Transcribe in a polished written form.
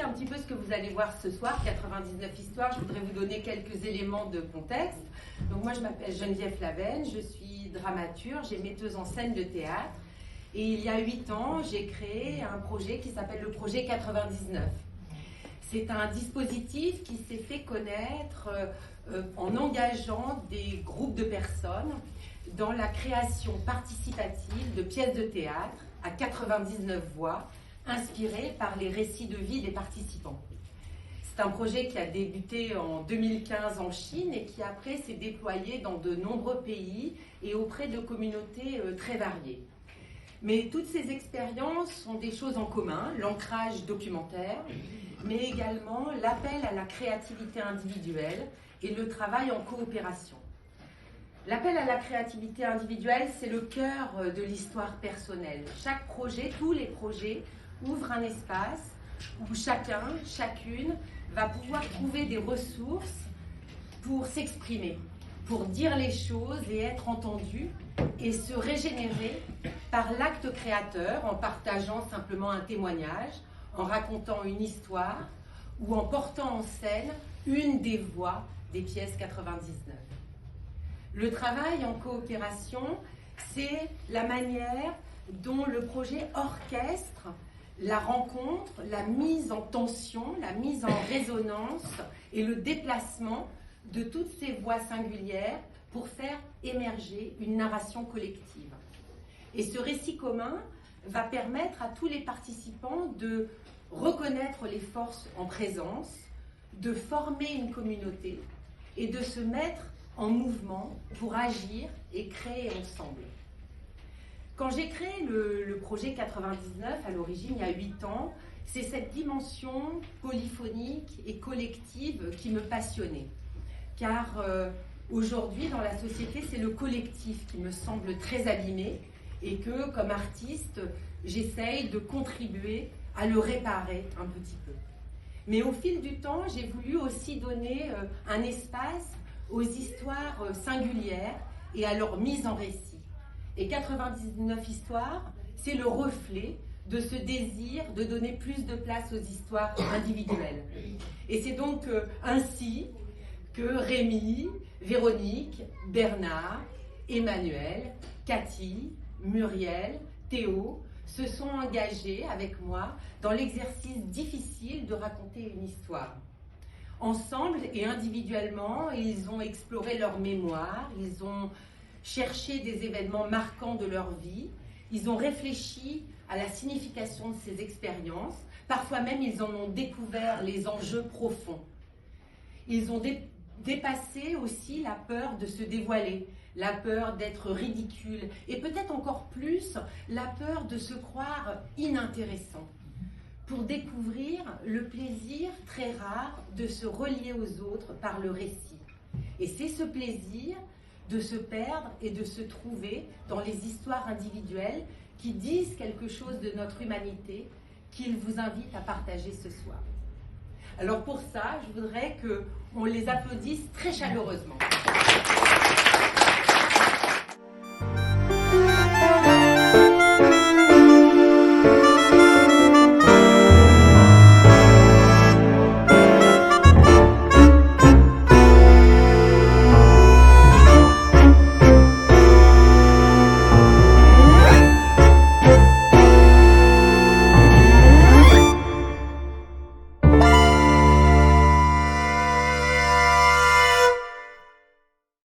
un petit peu ce que vous allez voir ce soir, 99 histoires. Je voudrais vous donner quelques éléments de contexte. Donc moi, je m'appelle Geneviève Flavenne, je suis dramaturge et metteuse en scène de théâtre. Et il y a 8 ans, j'ai créé un projet qui s'appelle le projet 99. C'est un dispositif qui s'est fait connaître en engageant des groupes de personnes dans la création participative de pièces de théâtre à 99 voix, inspirées par les récits de vie des participants. C'est un projet qui a débuté en 2015 en Chine et qui après s'est déployé dans de nombreux pays et auprès de communautés très variées. Mais toutes ces expériences ont des choses en commun, l'ancrage documentaire, mais également l'appel à la créativité individuelle et le travail en coopération. L'appel à la créativité individuelle, c'est le cœur de l'histoire personnelle. Chaque projet, tous les projets, ouvrent un espace où chacun, chacune, va pouvoir trouver des ressources pour s'exprimer, pour dire les choses et être entendu et se régénérer par l'acte créateur en partageant simplement un témoignage, en racontant une histoire ou en portant en scène une des voix des pièces 99. Le travail en coopération, c'est la manière dont le projet orchestre la rencontre, la mise en tension, la mise en résonance et le déplacement de toutes ces voix singulières pour faire émerger une narration collective. Et ce récit commun va permettre à tous les participants de reconnaître les forces en présence, de former une communauté et de se mettre en mouvement pour agir et créer ensemble. Quand j'ai créé le projet 99 à l'origine, il y a 8 ans, c'est cette dimension polyphonique et collective qui me passionnait. Car aujourd'hui, dans la société, c'est le collectif qui me semble très abîmé et que, comme artiste, j'essaye de contribuer à le réparer un petit peu. Mais au fil du temps, j'ai voulu aussi donner un espace aux histoires singulières et à leur mise en récit. Et 99 histoires, c'est le reflet de ce désir de donner plus de place aux histoires individuelles. Et c'est donc ainsi que Rémi, Véronique, Bernard, Emmanuel, Cathy, Muriel, Théo se sont engagés avec moi dans l'exercice difficile de raconter une histoire. Ensemble et individuellement, ils ont exploré leur mémoire, ils ont cherché des événements marquants de leur vie, ils ont réfléchi à la signification de ces expériences, parfois même ils en ont découvert les enjeux profonds. Ils ont dépassé aussi la peur de se dévoiler, la peur d'être ridicule et peut-être encore plus la peur de se croire inintéressant, pour découvrir le plaisir très rare de se relier aux autres par le récit. Et c'est ce plaisir de se perdre et de se trouver dans les histoires individuelles qui disent quelque chose de notre humanité qu'ils vous invitent à partager ce soir. Alors pour ça, je voudrais qu'on les applaudisse très chaleureusement.